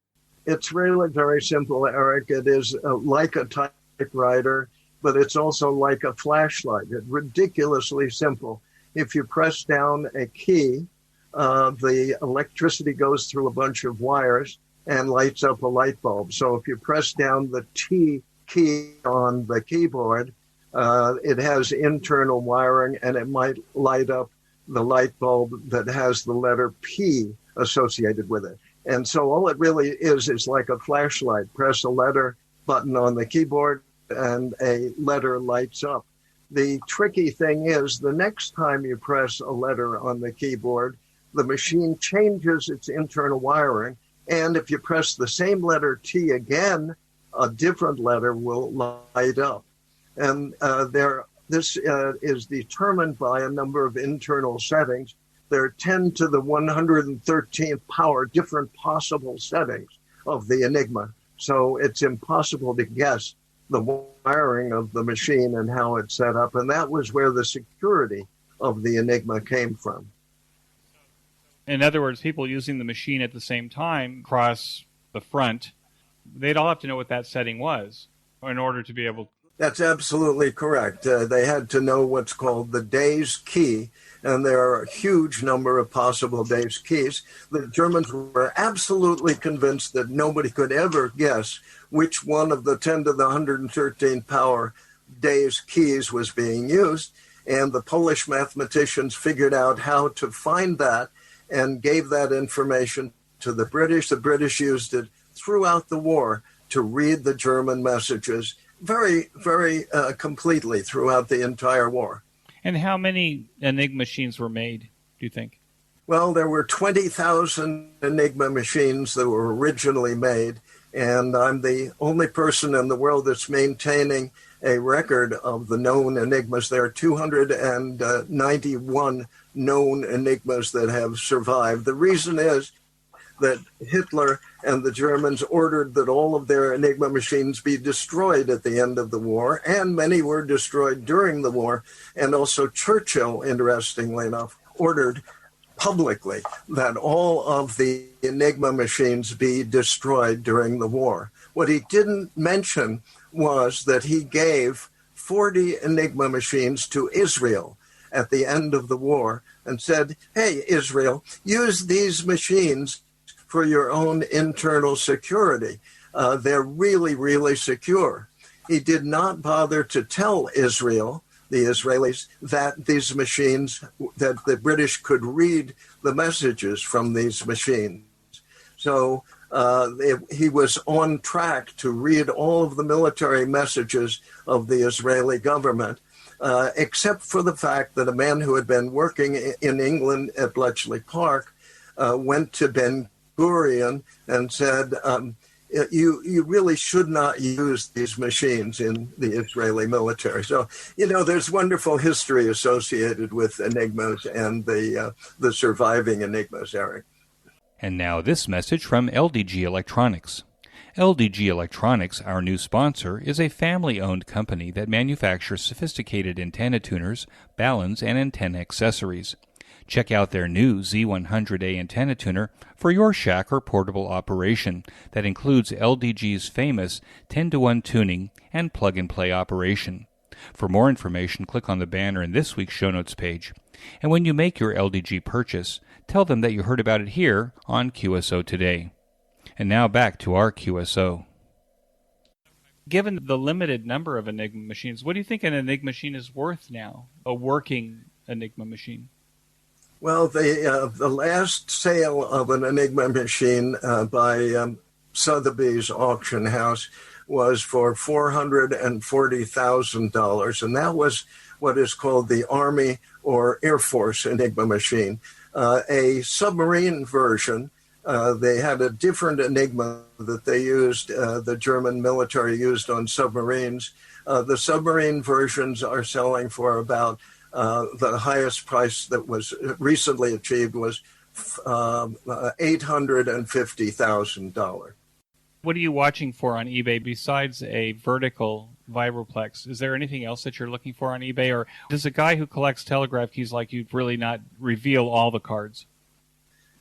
It's really very simple, Eric. It is like a typewriter, but it's also like a flashlight. It's ridiculously simple. If you press down a key, the electricity goes through a bunch of wires and lights up a light bulb. So if you press down the T key on the keyboard, it has internal wiring, and it might light up the light bulb that has the letter P associated with it. And so all it really is like a flashlight. Press a letter button on the keyboard, and a letter lights up. The tricky thing is, the next time you press a letter on the keyboard, the machine changes its internal wiring. And if you press the same letter T again, a different letter will light up. And this is determined by a number of internal settings. There are 10 to the 113th power different possible settings of the Enigma. So it's impossible to guess the wiring of the machine and how it's set up. And that was where the security of the Enigma came from. In other words, people using the machine at the same time across the front, they'd all have to know what that setting was in order to be able. That's absolutely correct. They had to know what's called the day's key, and there are a huge number of possible day's keys. The Germans were absolutely convinced that nobody could ever guess which one of the 10 to the 113th power day's keys was being used, and the Polish mathematicians figured out how to find that and gave that information to the British. The British used it throughout the war to read the German messages very, very completely throughout the entire war. And how many Enigma machines were made, do you think? Well, there were 20,000 Enigma machines that were originally made, and I'm the only person in the world that's maintaining a record of the known Enigmas. There are 291 known Enigmas that have survived. The reason is that Hitler and the Germans ordered that all of their Enigma machines be destroyed at the end of the war, and many were destroyed during the war. And also Churchill, interestingly enough, ordered publicly that all of the Enigma machines be destroyed during the war. What he didn't mention was that he gave 40 Enigma machines to Israel at the end of the war and said, hey, Israel, use these machines for your own internal security. They're really, really secure. He did not bother to tell Israel, the Israelis, that these machines, that the British could read the messages from these machines. So he was on track to read all of the military messages of the Israeli government, except for the fact that a man who had been working in England at Bletchley Park went to Ben Gurion and said, you really should not use these machines in the Israeli military. So, there's wonderful history associated with Enigmas and the surviving Enigmas, Eric. And now this message from LDG Electronics. LDG Electronics, our new sponsor, is a family-owned company that manufactures sophisticated antenna tuners, baluns, and antenna accessories. Check out their new Z100A antenna tuner for your shack or portable operation that includes LDG's famous 10-to-1 tuning and plug-and-play operation. For more information, click on the banner in this week's show notes page. And when you make your LDG purchase, tell them that you heard about it here on QSO Today. And now back to our QSO. Given the limited number of Enigma machines, what do you think an Enigma machine is worth now, a working Enigma machine? Well, the last sale of an Enigma machine by Sotheby's auction house was for $440,000, and that was what is called the Army or Air Force Enigma machine. A submarine version, they had a different Enigma that they used, the German military used on submarines. The submarine versions are selling for about the highest price that was recently achieved was $850,000. What are you watching for on eBay besides a vertical Vibroplex? Is there anything else that you're looking for on eBay? Or does a guy who collects telegraph keys like you really not reveal all the cards?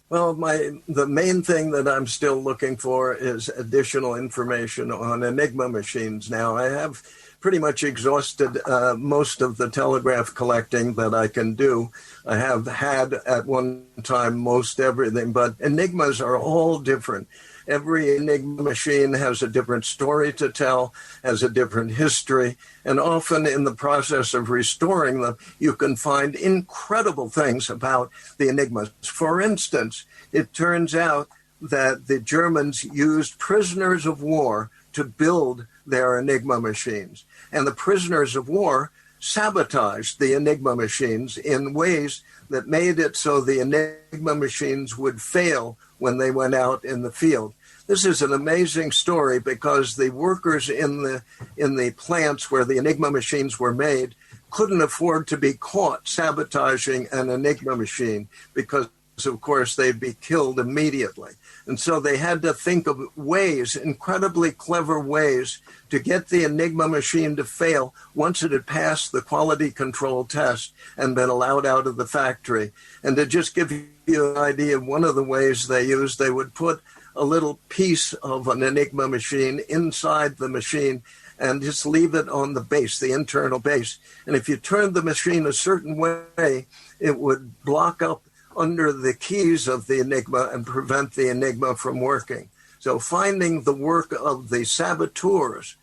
Well, the main thing that I'm still looking for is additional information on Enigma machines. Now, I have pretty much exhausted most of the telegraph collecting that I can do. I have had at one time most everything, but Enigmas are all different. Every Enigma machine has a different story to tell, has a different history, and often in the process of restoring them, you can find incredible things about the Enigmas. For instance, it turns out that the Germans used prisoners of war to build their Enigma machines, and the prisoners of war sabotaged the Enigma machines in ways that made it so the Enigma machines would fail when they went out in the field. This is an amazing story because the workers in the plants where the Enigma machines were made couldn't afford to be caught sabotaging an Enigma machine because, of course, they'd be killed immediately. And so they had to think of ways, incredibly clever ways, to get the Enigma machine to fail once it had passed the quality control test and been allowed out of the factory. And to just give you an idea of one of the ways they used, they would put a little piece of an Enigma machine inside the machine and just leave it on the base, the internal base. And if you turned the machine a certain way, it would block up under the keys of the Enigma and prevent the Enigma from working. So finding the work of the saboteurs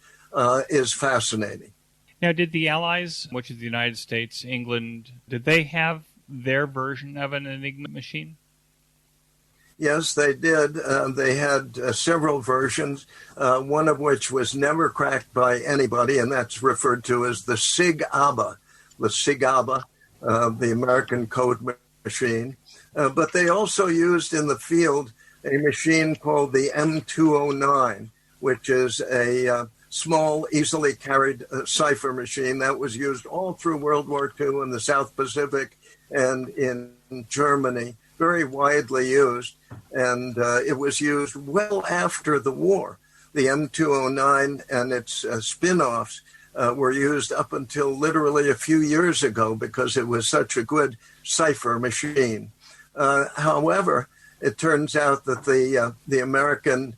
is fascinating. Now, did the Allies, which is the United States, England, did they have their version of an Enigma machine? Yes, they did. They had several versions, one of which was never cracked by anybody, and that's referred to as the SIG-ABA, the American code machine. But they also used in the field a machine called the M209, which is a small, easily carried cipher machine that was used all through World War II in the South Pacific and in Germany very widely used, and it was used well after the war. The M209 and its spin-offs were used up until literally a few years ago because it was such a good cipher machine. However, it turns out that the American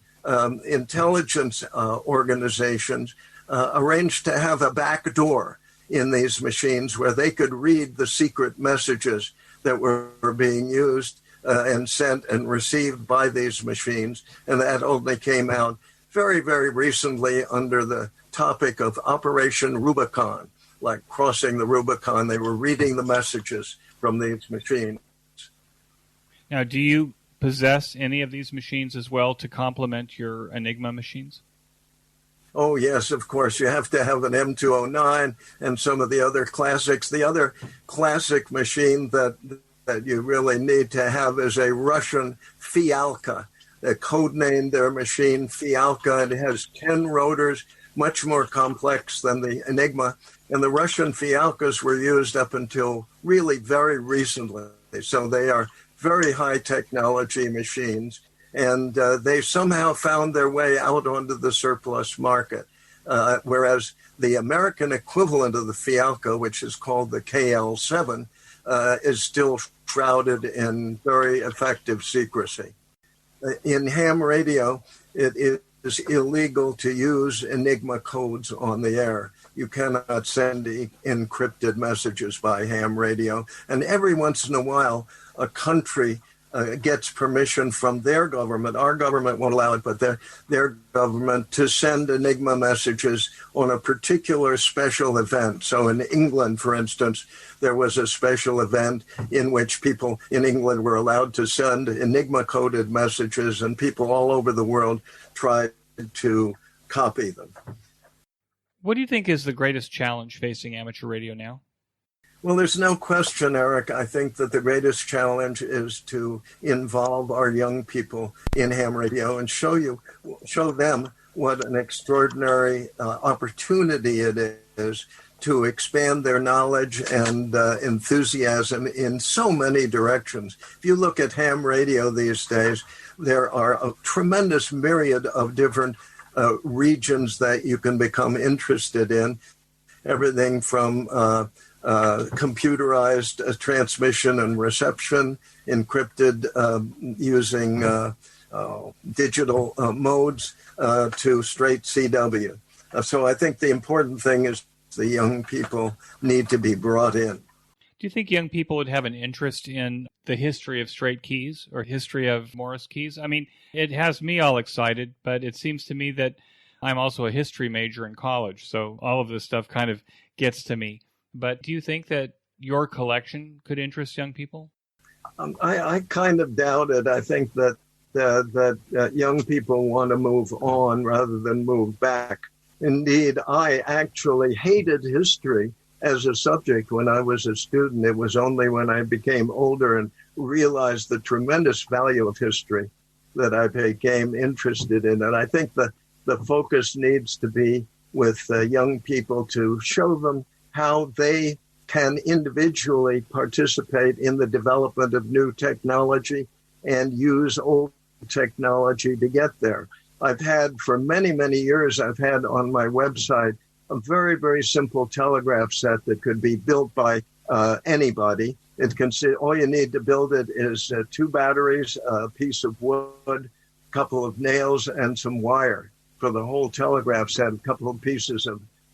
intelligence organizations arranged to have a back door in these machines where they could read the secret messages that were being used and sent and received by these machines. And that only came out very, very recently under the topic of Operation Rubicon, like crossing the Rubicon. They were reading the messages from these machines. Now, do you possess any of these machines as well to complement your Enigma machines? Oh, yes, of course. You have to have an M209 and some of the other classics. The other classic machine that you really need to have is a Russian Fialka. They codenamed their machine Fialka. It has 10 rotors, much more complex than the Enigma. And the Russian Fialkas were used up until really very recently. So they are very high technology machines. And they somehow found their way out onto the surplus market, whereas the American equivalent of the Fialka, which is called the KL7, is still shrouded in very effective secrecy. In ham radio, it is illegal to use Enigma codes on the air. You cannot send encrypted messages by ham radio. And every once in a while, a country gets permission from their government. Our government won't allow it, but their government to send Enigma messages on a particular special event. So in England, for instance, there was a special event in which people in England were allowed to send Enigma-coded messages, and people all over the world tried to copy them. What do you think is the greatest challenge facing amateur radio now? Well, there's no question, Eric. I think that the greatest challenge is to involve our young people in ham radio and show them what an extraordinary opportunity it is to expand their knowledge and enthusiasm in so many directions. If you look at ham radio these days, there are a tremendous myriad of different regions that you can become interested in. Everything from computerized transmission and reception, encrypted using digital modes to straight CW. So I think the important thing is the young people need to be brought in. Do you think young people would have an interest in the history of straight keys or history of Morse keys? I mean, it has me all excited, but it seems to me that I'm also a history major in college, so all of this stuff kind of gets to me. But do you think that your collection could interest young people? I kind of doubt it. I think that young people want to move on rather than move back. Indeed, I actually hated history as a subject when I was a student. It was only when I became older and realized the tremendous value of history that I became interested in it. I think the focus needs to be with young people to show them how they can individually participate in the development of new technology and use old technology to get there. I've had for many, many years, I've had on my website a very, very simple telegraph set that could be built by anybody. All you need to build it is 2 batteries, a piece of wood, a couple of nails, and some wire for the whole telegraph set, a couple of pieces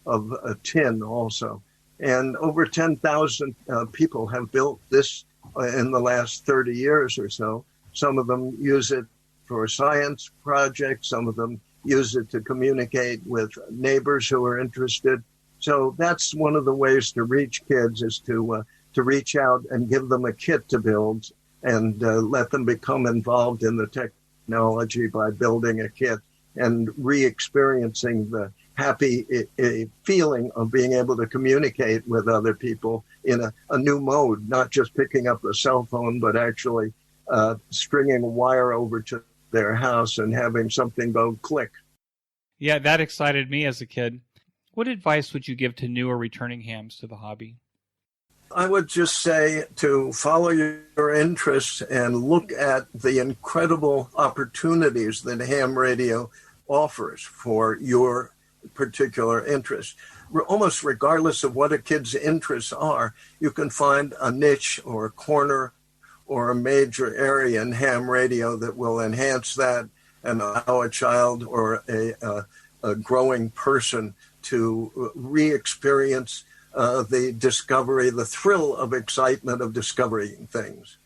of tin also. And over 10,000 people have built this in the last 30 years or so. Some of them use it for science projects. Some of them use it to communicate with neighbors who are interested. So that's one of the ways to reach kids, is to reach out and give them a kit to build and let them become involved in the technology by building a kit and re-experiencing the happy feeling of being able to communicate with other people in a new mode, not just picking up a cell phone, but actually stringing a wire over to their house and having something go click. Yeah, that excited me as a kid. What advice would you give to new or returning hams to the hobby? I would just say to follow your interests and look at the incredible opportunities that ham radio offers for your particular interest. Almost regardless of what a kid's interests are, you can find a niche or a corner or a major area in ham radio that will enhance that and allow a child or a growing person to re-experience the discovery, the thrill of excitement of discovering things.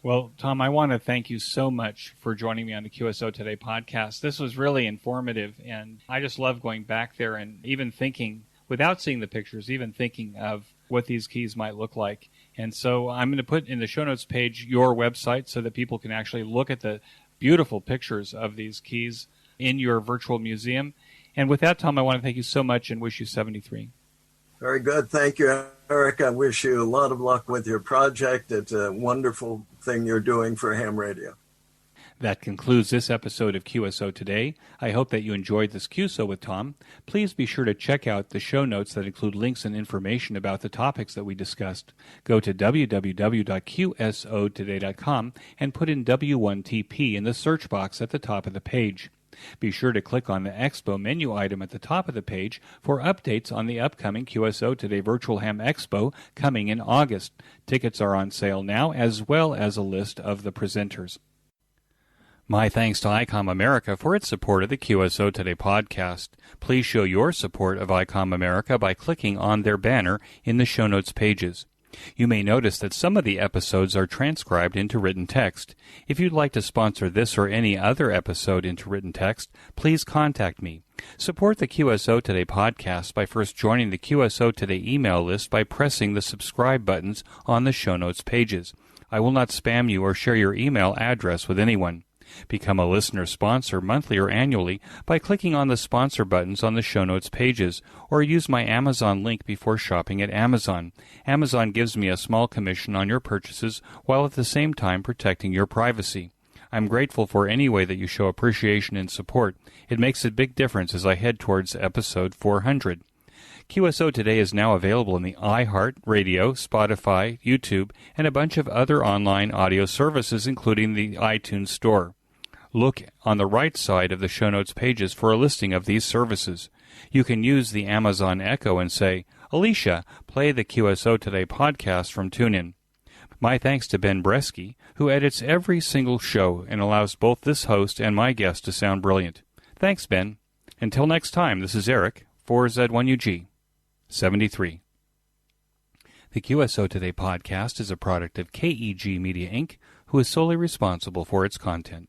Well, Tom, I want to thank you so much for joining me on the QSO Today podcast. This was really informative, and I just love going back there and even thinking, without seeing the pictures, even thinking of what these keys might look like. And so I'm going to put in the show notes page your website so that people can actually look at the beautiful pictures of these keys in your virtual museum. And with that, Tom, I want to thank you so much and wish you 73. Very good. Thank you, Eric. I wish you a lot of luck with your project. It's a wonderful thing you're doing for ham radio. That concludes this episode of QSO Today. I hope that you enjoyed this QSO with Tom. Please be sure to check out the show notes that include links and information about the topics that we discussed. Go to www.qsotoday.com and put in W1TP in the search box at the top of the page. Be sure to click on the Expo menu item at the top of the page for updates on the upcoming QSO Today Virtual Ham Expo coming in August. Tickets are on sale now, as well as a list of the presenters. My thanks to Icom America for its support of the QSO Today podcast. Please show your support of Icom America by clicking on their banner in the show notes pages. You may notice that some of the episodes are transcribed into written text. If you'd like to sponsor this or any other episode into written text, please contact me. Support the QSO Today podcast by first joining the QSO Today email list by pressing the subscribe buttons on the show notes pages. I will not spam you or share your email address with anyone. Become a listener sponsor monthly or annually by clicking on the sponsor buttons on the show notes pages, or use my Amazon link before shopping at Amazon. Amazon gives me a small commission on your purchases while at the same time protecting your privacy. I'm grateful for any way that you show appreciation and support. It makes a big difference as I head towards episode 400. QSO Today is now available in the iHeart, Radio, Spotify, YouTube, and a bunch of other online audio services, including the iTunes Store. Look on the right side of the show notes pages for a listing of these services. You can use the Amazon Echo and say, Alicia, play the QSO Today podcast from TuneIn. My thanks to Ben Bresky, who edits every single show and allows both this host and my guest to sound brilliant. Thanks, Ben. Until next time, this is Eric, 4Z1UG, 73. The QSO Today podcast is a product of KEG Media Inc., who is solely responsible for its content.